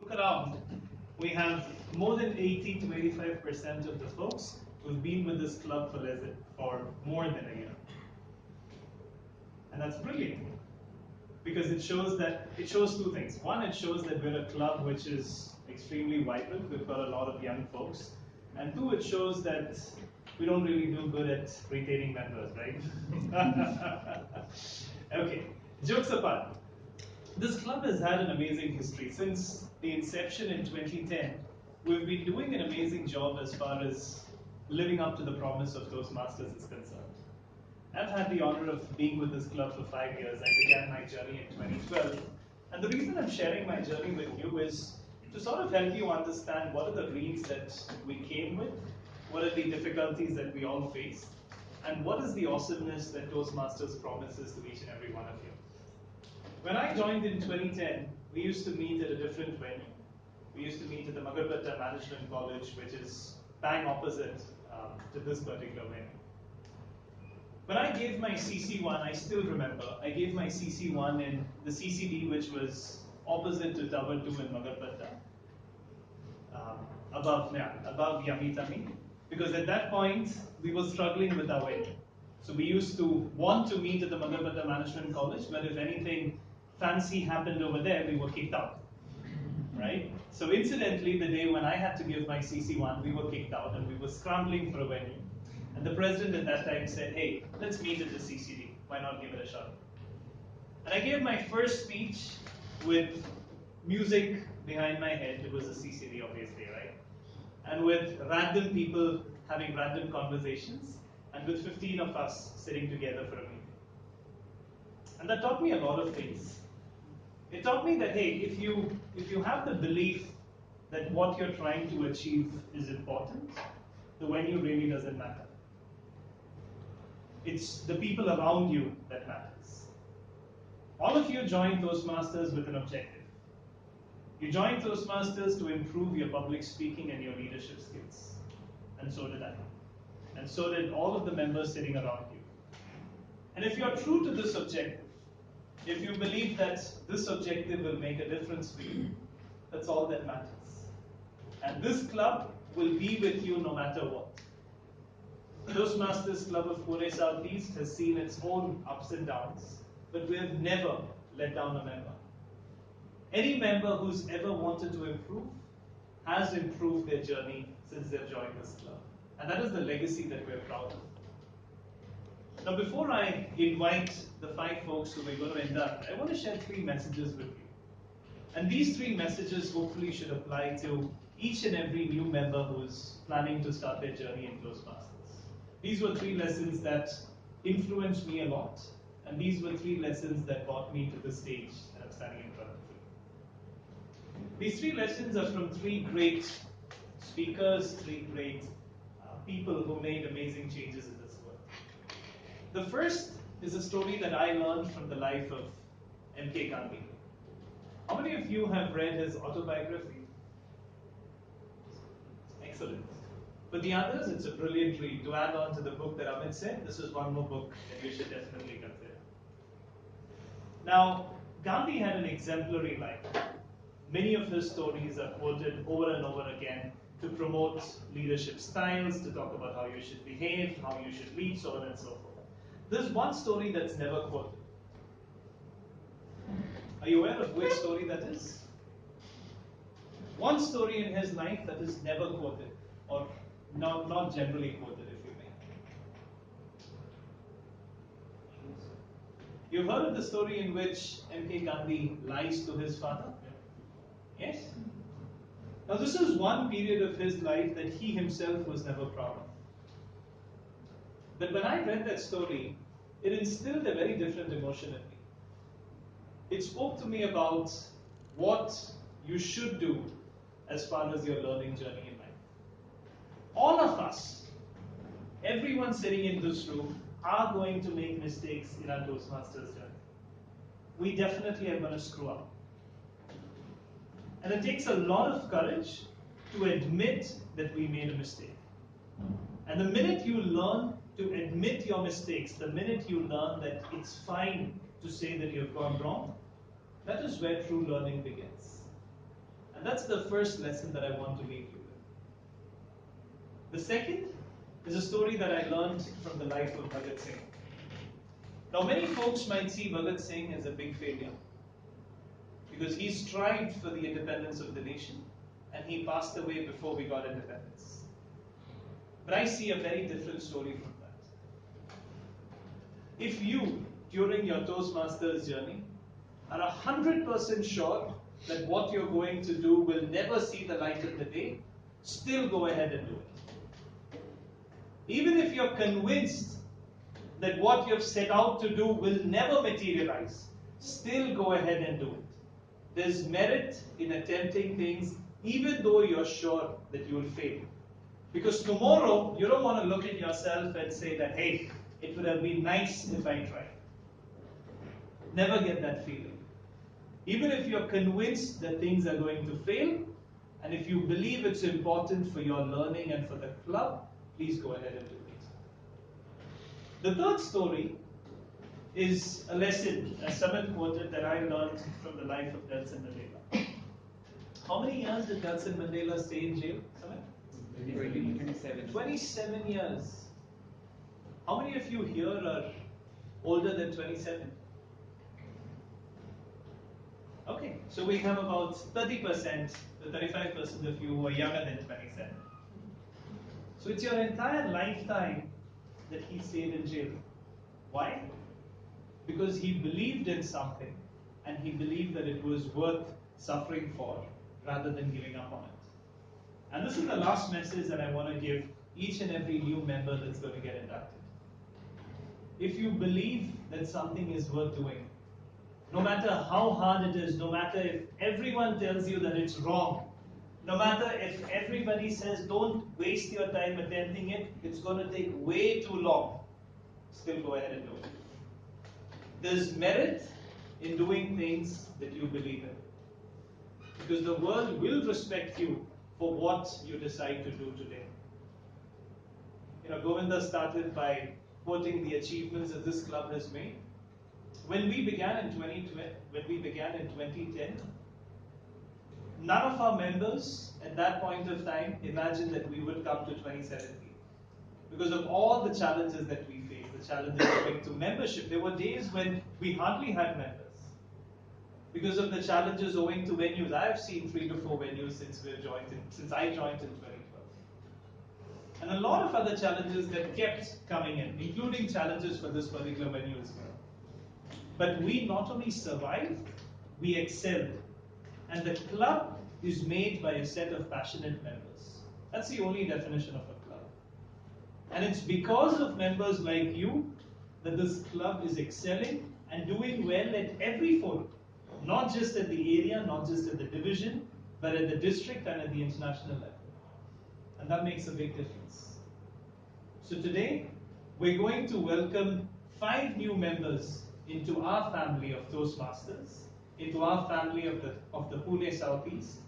Look around, we have more than 80 to 85% of the folks who've been with this club for more than a year. And that's brilliant because it shows two things. One, it shows that we're a club which is extremely vibrant. We've got a lot of young folks. And two, it shows that we don't really do good at retaining members, right? Okay, jokes apart. This club has had an amazing history. Since the inception in 2010, we've been doing an amazing job as far as living up to the promise of Toastmasters is concerned. I've had the honor of being with this club for 5 years. I began my journey in 2012. And the reason I'm sharing my journey with you is to sort of help you understand what are the dreams that we came with, what are the difficulties that we all face, and what is the awesomeness that Toastmasters promises to each and every one of you. When I joined in 2010, we used to meet at a different venue. We used to meet at the Magarpata Management College, which is bang opposite to this particular venue. When I gave my CC1, I still remember, I gave my CC1 in the CCD, which was opposite to Tower 2 in Magarpata, above Yummy Tummy, because at that point, we were struggling with our venue. So we used to want to meet at the Magarpata Management College, but if anything fancy happened over there, we were kicked out, right? So incidentally, the day when I had to give my CC1, we were kicked out and we were scrambling for a venue. And the president at that time said, hey, let's meet at the CCD. Why not give it a shot? And I gave my first speech with music behind my head. It was a CCD, obviously, right? And with random people having random conversations, and with 15 of us sitting together for a meeting. And that taught me a lot of things. It taught me that, hey, if you have the belief that what you're trying to achieve is important, the venue really doesn't matter. It's the people around you that matters. All of you joined Toastmasters with an objective. You joined Toastmasters to improve your public speaking and your leadership skills. And so did I. And so did all of the members sitting around you. And if you're true to this objective, if you believe that this objective will make a difference for you, that's all that matters. And this club will be with you no matter what. Toastmasters Club of Pune Southeast has seen its own ups and downs, but we have never let down a member. Any member who's ever wanted to improve has improved their journey since they've joined this club. And that is the legacy that we're proud of. Now, before I invite the 5 folks who we're going to induct, I want to share 3 messages with you. And these 3 messages hopefully should apply to each and every new member who's planning to start their journey in Toastmasters. These were 3 lessons that influenced me a lot, and these were 3 lessons that brought me to the stage that I'm standing in front of you. These 3 lessons are from 3 great speakers, 3 great people who made amazing changes in this world. The first is a story that I learned from the life of M.K. Gandhi. How many of you have read his autobiography? Excellent. For the others, it's a brilliant read. To add on to the book that Amit said, this is one more book that you should definitely consider. Now, Gandhi had an exemplary life. Many of his stories are quoted over and over again to promote leadership styles, to talk about how you should behave, how you should lead, so on and so forth. There's one story that's never quoted. Are you aware of which story that is? One story in his life that is never quoted, or not generally quoted, if you may. You've heard of the story in which M.K. Gandhi lies to his father? Yes? Now, this is one period of his life that he himself was never proud of. But when I read that story, it instilled a very different emotion in me. It spoke to me about what you should do as far as your learning journey in life. All of us, everyone sitting in this room, are going to make mistakes in our Toastmasters journey. We definitely are going to screw up. And it takes a lot of courage to admit that we made a mistake. And the minute you learn to admit your mistakes, the minute you learn that it's fine to say that you've gone wrong, that is where true learning begins. And that's the first lesson that I want to leave you with. The second is a story that I learned from the life of Bhagat Singh. Now, many folks might see Bhagat Singh as a big failure because he strived for the independence of the nation and he passed away before we got independence. But I see a very different story from that. If you, during your Toastmasters journey, are 100% sure that what you're going to do will never see the light of the day, still go ahead and do it. Even if you're convinced that what you've set out to do will never materialize, still go ahead and do it. There's merit in attempting things even though you're sure that you will fail. Because tomorrow, you don't want to look at yourself and say that, hey, it would have been nice if I tried. Never get that feeling. Even if you're convinced that things are going to fail, and if you believe it's important for your learning and for the club, please go ahead and do it. The third story is a lesson, as Samit quoted, that I learned from the life of Nelson Mandela. How many years did Nelson Mandela stay in jail, Samit? 27. 27 years. How many of you here are older than 27? Okay, so we have about 30% to 35% of you who are younger than 27. So it's your entire lifetime that he stayed in jail. Why? Because he believed in something and he believed that it was worth suffering for rather than giving up on it. And this is the last message that I want to give each and every new member that's going to get inducted. If you believe that something is worth doing, no matter how hard it is, no matter if everyone tells you that it's wrong, no matter if everybody says don't waste your time attempting it, it's going to take way too long, still go ahead and do it. There's merit in doing things that you believe in. Because the world will respect you for what you decide to do today. You know, Govinda started by quoting the achievements that this club has made. When we began in 2010, none of our members at that point of time imagined that we would come to 2017. Because of all the challenges that we faced, the challenges going to membership. There were days when we hardly had members. Because of the challenges owing to venues, I have seen 3 to 4 venues since I joined in 2012. And a lot of other challenges that kept coming in, including challenges for this particular venue as well. But we not only survived, we excelled. And the club is made by a set of passionate members. That's the only definition of a club. And it's because of members like you that this club is excelling and doing well at every forum. Not just at the area, not just at the division, but at the district and at the international level. And that makes a big difference. So today, we're going to welcome 5 new members into our family of Toastmasters, into our family of the Pune Southeast,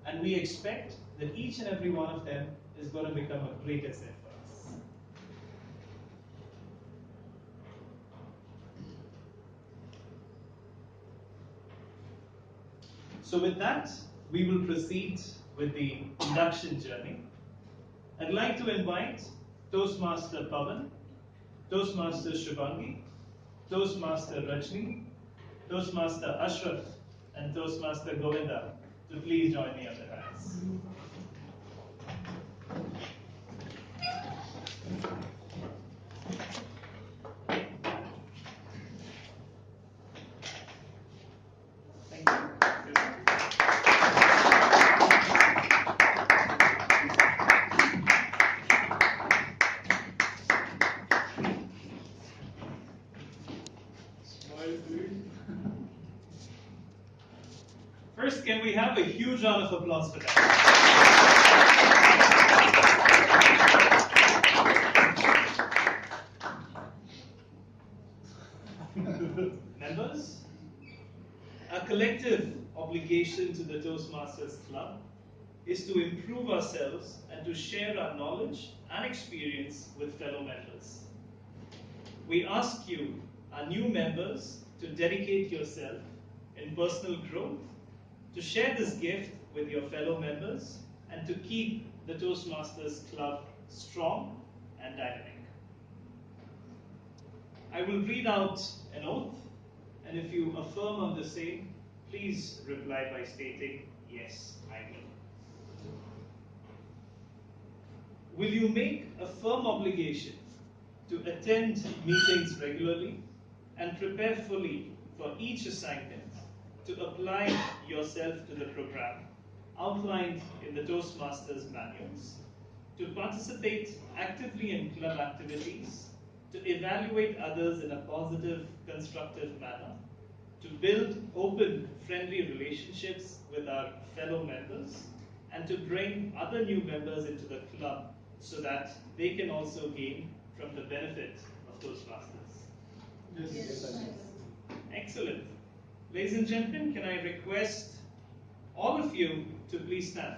and we expect that each and every one of them is going to become a great asset for us. So with that, we will proceed with the induction journey. I'd like to invite Toastmaster Pavan, Toastmaster Shubhangi, Toastmaster Rajni, Toastmaster Ashraf, and Toastmaster Govinda to please join me on the dais. Thank you. First, can we have a huge round of applause for that? Members, our collective obligation to the Toastmasters Club is to improve ourselves and to share our knowledge and experience with fellow members. We ask you, our new members, to dedicate yourself in personal growth, to share this gift with your fellow members and to keep the Toastmasters Club strong and dynamic. I will read out an oath, and if you affirm on the same, please reply by stating, yes, I will. Will you make a firm obligation to attend meetings regularly and prepare fully for each assignment, to apply yourself to the program outlined in the Toastmasters manuals, to participate actively in club activities, to evaluate others in a positive, constructive manner, to build open, friendly relationships with our fellow members, and to bring other new members into the club so that they can also gain from the benefit of Toastmasters? Yes. Excellent. Ladies and gentlemen, can I request all of you to please stand?